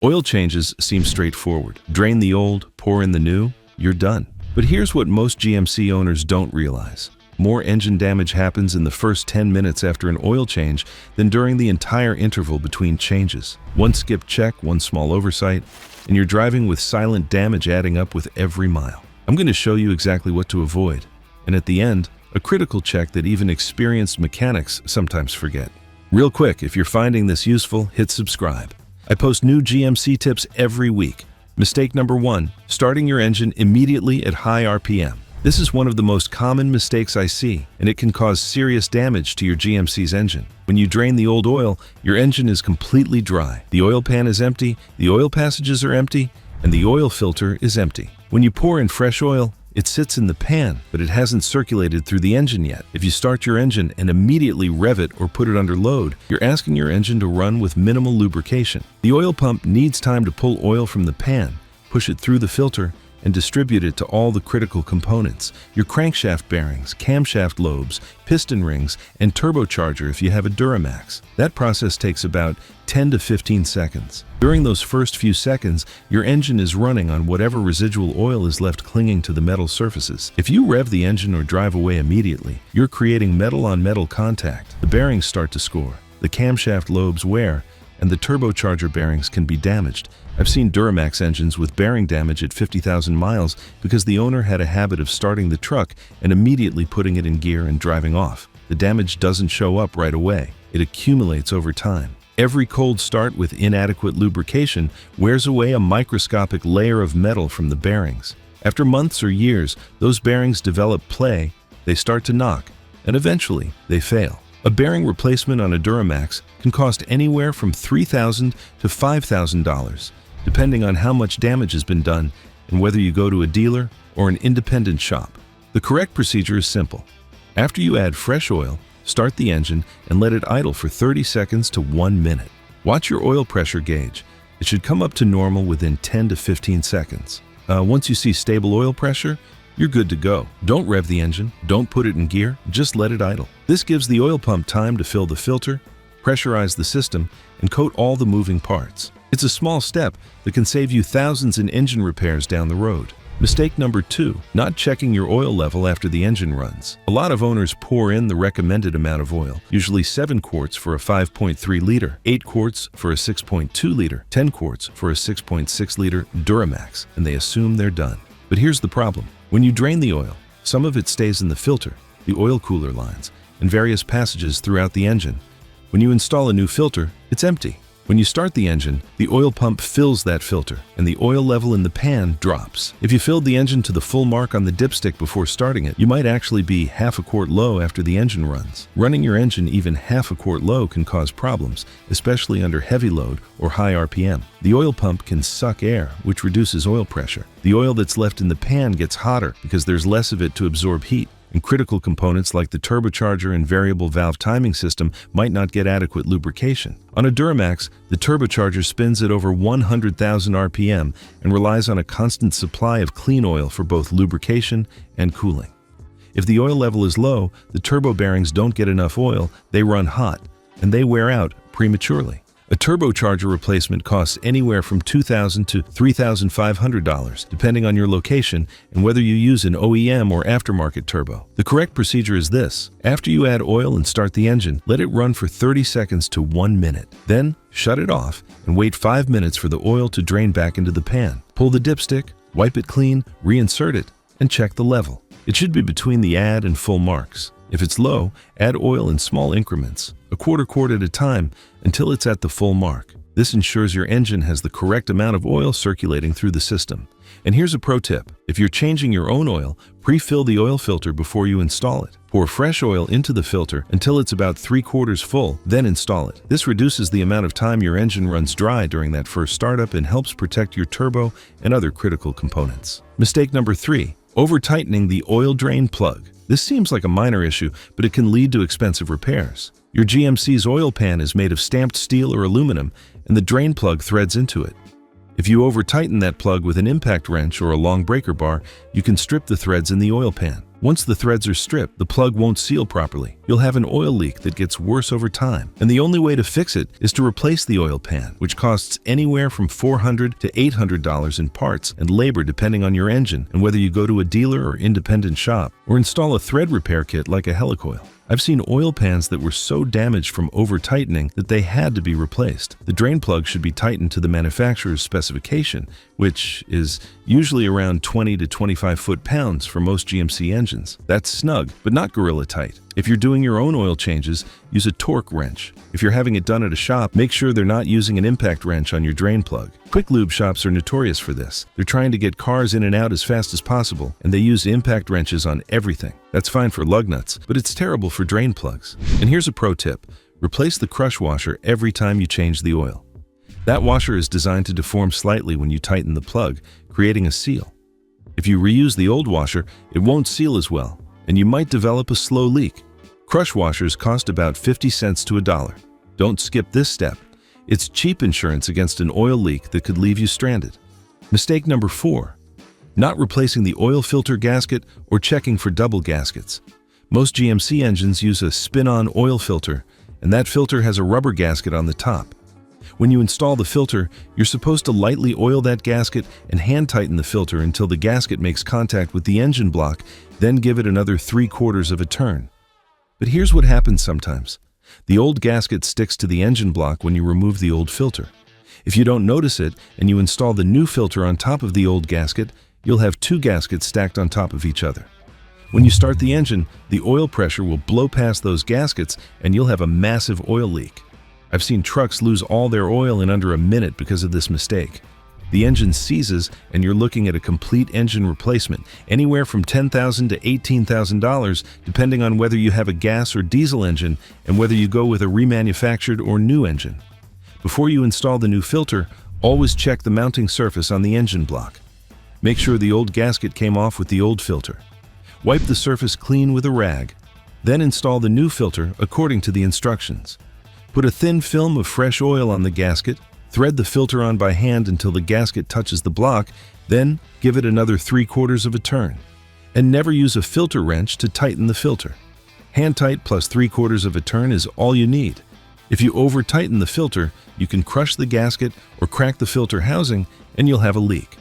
Oil changes seem straightforward. Drain the old, pour in the new, you're done. But here's what most GMC owners don't realize. More engine damage happens in the first 10 minutes after an oil change than during the entire interval between changes. One skipped check, one small oversight, and you're driving with silent damage adding up with every mile. I'm going to show you exactly what to avoid. And at the end, a critical check that even experienced mechanics sometimes forget. Real quick, if you're finding this useful, hit subscribe. I post new GMC tips every week. Mistake number 1, starting your engine immediately at high RPM. This is one of the most common mistakes I see, and it can cause serious damage to your GMC's engine. When you drain the old oil, your engine is completely dry. The oil pan is empty, the oil passages are empty, and the oil filter is empty. When you pour in fresh oil, it sits in the pan, but it hasn't circulated through the engine yet. If you start your engine and immediately rev it or put it under load, you're asking your engine to run with minimal lubrication. The oil pump needs time to pull oil from the pan, push it through the filter, and distribute it to all the critical components, your crankshaft bearings, camshaft lobes, piston rings, and turbocharger if you have a Duramax. That process takes about 10 to 15 seconds. During those first few seconds, your engine is running on whatever residual oil is left clinging to the metal surfaces. If you rev the engine or drive away immediately, you're creating metal-on-metal contact. The bearings start to score, the camshaft lobes wear, and the turbocharger bearings can be damaged. I've seen Duramax engines with bearing damage at 50,000 miles because the owner had a habit of starting the truck and immediately putting it in gear and driving off. The damage doesn't show up right away. It accumulates over time. Every cold start with inadequate lubrication wears away a microscopic layer of metal from the bearings. After months or years, those bearings develop play, they start to knock, and eventually they fail. A bearing replacement on a Duramax can cost anywhere from $3,000 to $5,000, depending on how much damage has been done and whether you go to a dealer or an independent shop. The correct procedure is simple. After you add fresh oil, start the engine and let it idle for 30 seconds to 1 minute. Watch your oil pressure gauge. It should come up to normal within 10 to 15 seconds. Once you see stable oil pressure, you're good to go. Don't rev the engine, don't put it in gear, just let it idle. This gives the oil pump time to fill the filter, pressurize the system, and coat all the moving parts. It's a small step that can save you thousands in engine repairs down the road. Mistake number 2, not checking your oil level after the engine runs. A lot of owners pour in the recommended amount of oil, usually 7 quarts for a 5.3 liter, 8 quarts for a 6.2 liter, 10 quarts for a 6.6 liter Duramax, and they assume they're done. But here's the problem. When you drain the oil, some of it stays in the filter, the oil cooler lines, and various passages throughout the engine. When you install a new filter, it's empty. When you start the engine, the oil pump fills that filter, and the oil level in the pan drops. If you filled the engine to the full mark on the dipstick before starting it, you might actually be half a quart low after the engine runs. Running your engine even half a quart low can cause problems, especially under heavy load or high RPM. The oil pump can suck air, which reduces oil pressure. The oil that's left in the pan gets hotter because there's less of it to absorb heat. And critical components like the turbocharger and variable valve timing system might not get adequate lubrication. On a Duramax, the turbocharger spins at over 100,000 RPM and relies on a constant supply of clean oil for both lubrication and cooling. If the oil level is low, the turbo bearings don't get enough oil, they run hot, and they wear out prematurely. A turbocharger replacement costs anywhere from $2,000 to $3,500, depending on your location and whether you use an OEM or aftermarket turbo. The correct procedure is this. After you add oil and start the engine, let it run for 30 seconds to 1 minute. Then, shut it off and wait 5 minutes for the oil to drain back into the pan. Pull the dipstick, wipe it clean, reinsert it, and check the level. It should be between the add and full marks. If it's low, add oil in small increments, a quarter quart at a time, until it's at the full mark. This ensures your engine has the correct amount of oil circulating through the system. And here's a pro tip. If you're changing your own oil, pre-fill the oil filter before you install it. Pour fresh oil into the filter until it's about 3/4 full, then install it. This reduces the amount of time your engine runs dry during that first startup and helps protect your turbo and other critical components. Mistake number 3, over-tightening the oil drain plug. This seems like a minor issue, but it can lead to expensive repairs. Your GMC's oil pan is made of stamped steel or aluminum, and the drain plug threads into it. If you over-tighten that plug with an impact wrench or a long breaker bar, you can strip the threads in the oil pan. Once the threads are stripped, the plug won't seal properly. You'll have an oil leak that gets worse over time. And the only way to fix it is to replace the oil pan, which costs anywhere from $400 to $800 in parts and labor depending on your engine and whether you go to a dealer or independent shop or install a thread repair kit like a helicoil. I've seen oil pans that were so damaged from over-tightening that they had to be replaced. The drain plug should be tightened to the manufacturer's specification, which is usually around 20 to 25 foot-pounds for most GMC engines. That's snug, but not gorilla tight. If you're doing your own oil changes, use a torque wrench. If you're having it done at a shop, make sure they're not using an impact wrench on your drain plug. Quick lube shops are notorious for this. They're trying to get cars in and out as fast as possible, and they use impact wrenches on everything. That's fine for lug nuts, but it's terrible for drain plugs. And here's a pro tip. Replace the crush washer every time you change the oil. That washer is designed to deform slightly when you tighten the plug, creating a seal. If you reuse the old washer, it won't seal as well, and you might develop a slow leak. Crush washers cost about 50 cents to $1. Don't skip this step. It's cheap insurance against an oil leak that could leave you stranded. Mistake number 4. Not replacing the oil filter gasket or checking for double gaskets. Most GMC engines use a spin-on oil filter, and that filter has a rubber gasket on the top. When you install the filter, you're supposed to lightly oil that gasket and hand tighten the filter until the gasket makes contact with the engine block, then give it another 3/4 of a turn. But here's what happens sometimes. The old gasket sticks to the engine block when you remove the old filter. If you don't notice it and you install the new filter on top of the old gasket, you'll have 2 gaskets stacked on top of each other. When you start the engine, the oil pressure will blow past those gaskets and you'll have a massive oil leak. I've seen trucks lose all their oil in under a minute because of this mistake. The engine seizes and you're looking at a complete engine replacement, anywhere from $10,000 to $18,000, depending on whether you have a gas or diesel engine and whether you go with a remanufactured or new engine. Before you install the new filter, always check the mounting surface on the engine block. Make sure the old gasket came off with the old filter. Wipe the surface clean with a rag. Then install the new filter according to the instructions. Put a thin film of fresh oil on the gasket, thread the filter on by hand until the gasket touches the block, then give it another 3/4 of a turn. And never use a filter wrench to tighten the filter. Hand tight plus 3/4 of a turn is all you need. If you over-tighten the filter, you can crush the gasket or crack the filter housing and you'll have a leak.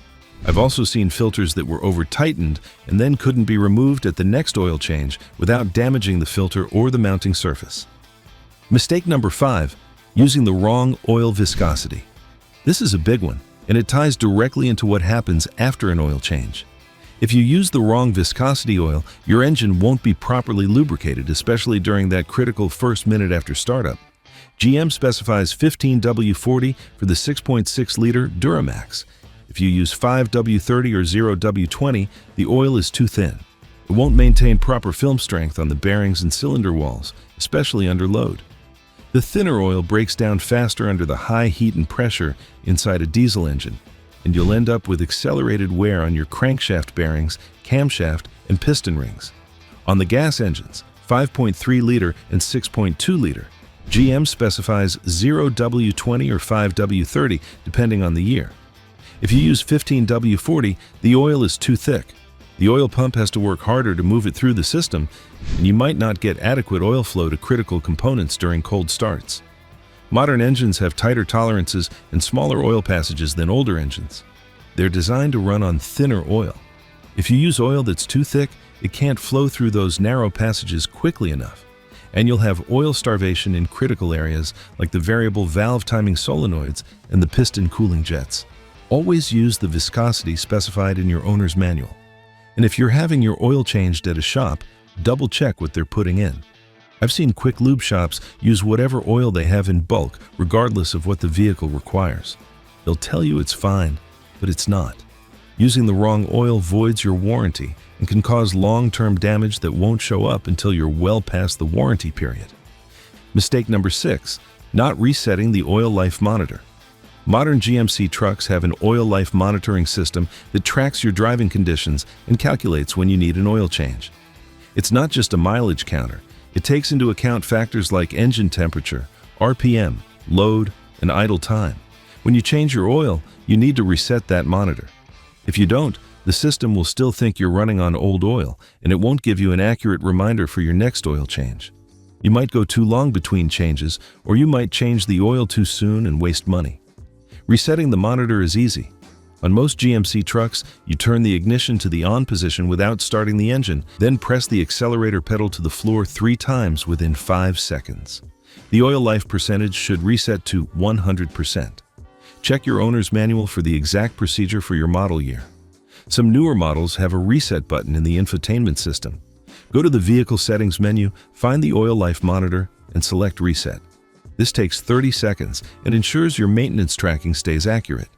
I've also seen filters that were over-tightened and then couldn't be removed at the next oil change without damaging the filter or the mounting surface. Mistake number 5. Using the wrong oil viscosity. This is a big one, and it ties directly into what happens after an oil change. If you use the wrong viscosity oil, your engine won't be properly lubricated, especially during that critical first minute after startup. GM specifies 15W40 for the 6.6-liter Duramax. If you use 5W30 or 0W20, the oil is too thin. It won't maintain proper film strength on the bearings and cylinder walls, especially under load. The thinner oil breaks down faster under the high heat and pressure inside a diesel engine, and you'll end up with accelerated wear on your crankshaft bearings, camshaft, and piston rings. On the gas engines, 5.3-liter and 6.2-liter, GM specifies 0W20 or 5W30 depending on the year. If you use 15W40, the oil is too thick. The oil pump has to work harder to move it through the system, and you might not get adequate oil flow to critical components during cold starts. Modern engines have tighter tolerances and smaller oil passages than older engines. They're designed to run on thinner oil. If you use oil that's too thick, it can't flow through those narrow passages quickly enough, and you'll have oil starvation in critical areas like the variable valve timing solenoids and the piston cooling jets. Always use the viscosity specified in your owner's manual. And if you're having your oil changed at a shop, double check what they're putting in. I've seen quick lube shops use whatever oil they have in bulk, regardless of what the vehicle requires. They'll tell you it's fine, but it's not. Using the wrong oil voids your warranty and can cause long-term damage that won't show up until you're well past the warranty period. Mistake number 6, not resetting the oil life monitor. Modern GMC trucks have an oil life monitoring system that tracks your driving conditions and calculates when you need an oil change. It's not just a mileage counter. It takes into account factors like engine temperature, RPM, load, and idle time. When you change your oil, you need to reset that monitor. If you don't, The system will still think you're running on old oil, and it won't give you an accurate reminder for your next oil change. You might go too long between changes, or you might change the oil too soon and waste money. Resetting the monitor is easy. On most GMC trucks, you turn the ignition to the on position without starting the engine, then press the accelerator pedal to the floor 3 times within 5 seconds. The oil life percentage should reset to 100%. Check your owner's manual for the exact procedure for your model year. Some newer models have a reset button in the infotainment system. Go to the Vehicle Settings menu, find the Oil Life Monitor, and select Reset. This takes 30 seconds and ensures your maintenance tracking stays accurate.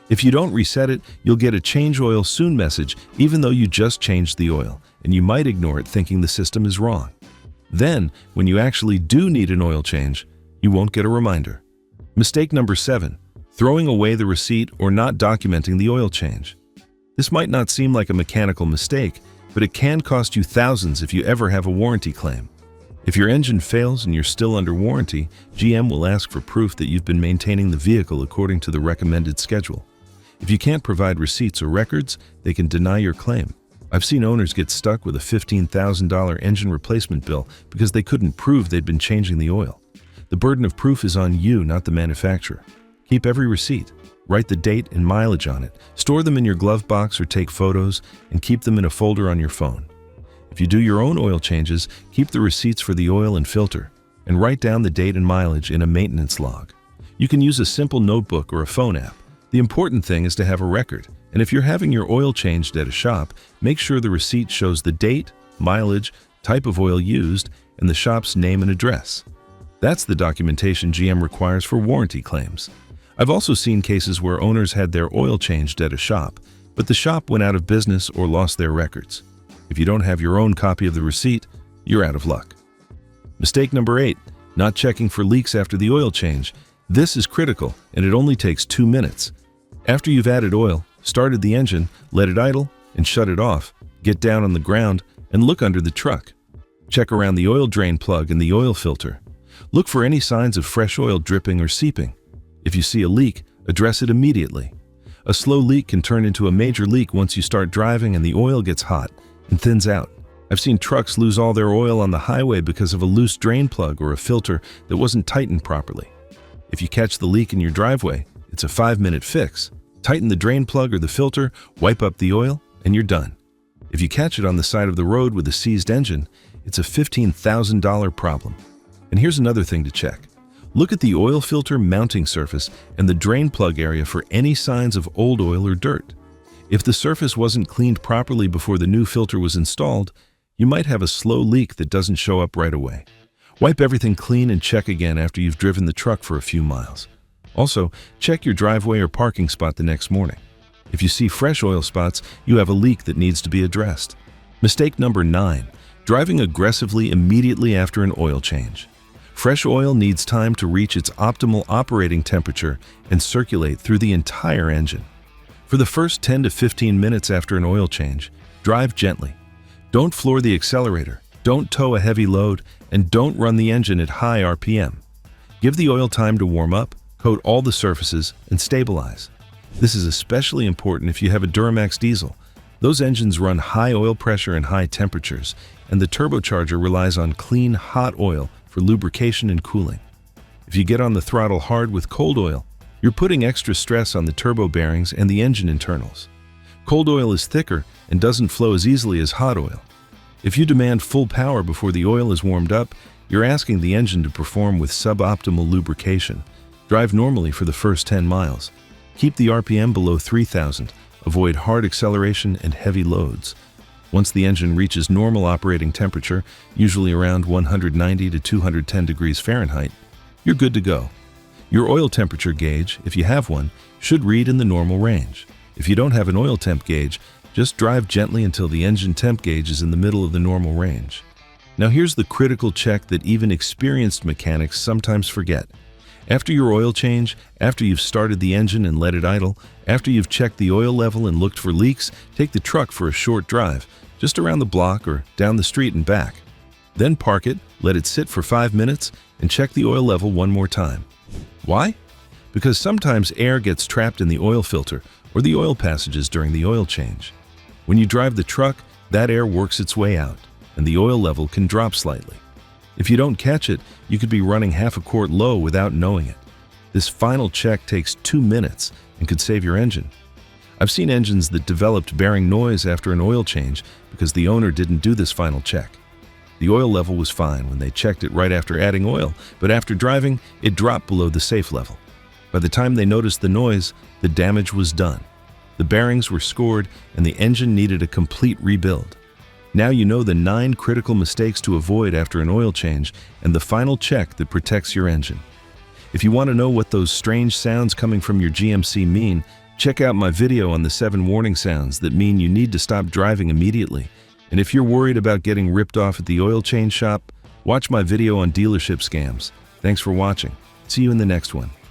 If you don't reset it, you'll get a Change Oil Soon message even though you just changed the oil, and you might ignore it thinking the system is wrong. Then, when you actually do need an oil change, you won't get a reminder. Mistake number 7. Throwing away the receipt or not documenting the oil change. This might not seem like a mechanical mistake, but it can cost you thousands if you ever have a warranty claim. If your engine fails and you're still under warranty, GM will ask for proof that you've been maintaining the vehicle according to the recommended schedule. If you can't provide receipts or records, they can deny your claim. I've seen owners get stuck with a $15,000 engine replacement bill because they couldn't prove they'd been changing the oil. The burden of proof is on you, not the manufacturer. Keep every receipt. Write the date and mileage on it. Store them in your glove box or take photos, and keep them in a folder on your phone. If you do your own oil changes, keep the receipts for the oil and filter, and write down the date and mileage in a maintenance log. You can use a simple notebook or a phone app. The important thing is to have a record, and if you're having your oil changed at a shop, make sure the receipt shows the date, mileage, type of oil used, and the shop's name and address. That's the documentation GM requires for warranty claims. I've also seen cases where owners had their oil changed at a shop, but the shop went out of business or lost their records. If you don't have your own copy of the receipt, you're out of luck. Mistake number 8. Not checking for leaks after the oil change. This is critical, and it only takes 2 minutes. After you've added oil, started the engine, let it idle, and shut it off, get down on the ground, and look under the truck. Check around the oil drain plug and the oil filter. Look for any signs of fresh oil dripping or seeping. If you see a leak, address it immediately. A slow leak can turn into a major leak once you start driving and the oil gets hot and thins out. I've seen trucks lose all their oil on the highway because of a loose drain plug or a filter that wasn't tightened properly. If you catch the leak in your driveway, it's a 5-minute fix. Tighten the drain plug or the filter, wipe up the oil, and you're done. If you catch it on the side of the road with a seized engine, it's a $15,000 problem. And here's another thing to check. Look at the oil filter mounting surface and the drain plug area for any signs of old oil or dirt. If the surface wasn't cleaned properly before the new filter was installed, you might have a slow leak that doesn't show up right away. Wipe everything clean and check again after you've driven the truck for a few miles. Also, check your driveway or parking spot the next morning. If you see fresh oil spots, you have a leak that needs to be addressed. Mistake number 9. Driving aggressively immediately after an oil change. Fresh oil needs time to reach its optimal operating temperature and circulate through the entire engine. For the first 10 to 15 minutes after an oil change, drive gently. Don't floor the accelerator, don't tow a heavy load, and don't run the engine at high RPM. Give the oil time to warm up, coat all the surfaces, and stabilize. This is especially important if you have a Duramax diesel. Those engines run high oil pressure and high temperatures, and the turbocharger relies on clean, hot oil for lubrication and cooling. If you get on the throttle hard with cold oil, you're putting extra stress on the turbo bearings and the engine internals. Cold oil is thicker and doesn't flow as easily as hot oil. If you demand full power before the oil is warmed up, you're asking the engine to perform with suboptimal lubrication. Drive normally for the first 10 miles. Keep the RPM below 3,000. Avoid hard acceleration and heavy loads. Once the engine reaches normal operating temperature, usually around 190 to 210 degrees Fahrenheit, you're good to go. Your oil temperature gauge, if you have one, should read in the normal range. If you don't have an oil temp gauge, just drive gently until the engine temp gauge is in the middle of the normal range. Now here's the critical check that even experienced mechanics sometimes forget. After your oil change, after you've started the engine and let it idle, after you've checked the oil level and looked for leaks, take the truck for a short drive, just around the block or down the street and back. Then park it, let it sit for 5 minutes, and check the oil level one more time. Why? Because sometimes air gets trapped in the oil filter or the oil passages during the oil change. When you drive the truck, that air works its way out, and the oil level can drop slightly. If you don't catch it, you could be running half a quart low without knowing it. This final check takes 2 minutes and could save your engine. I've seen engines that developed bearing noise after an oil change because the owner didn't do this final check. The oil level was fine when they checked it right after adding oil, but after driving, it dropped below the safe level. By the time they noticed the noise, the damage was done. The bearings were scored and the engine needed a complete rebuild. Now you know the 9 critical mistakes to avoid after an oil change and the final check that protects your engine. If you want to know what those strange sounds coming from your GMC mean, check out my video on the 7 warning sounds that mean you need to stop driving immediately. And if you're worried about getting ripped off at the oil change shop, watch my video on dealership scams. Thanks for watching. See you in the next one.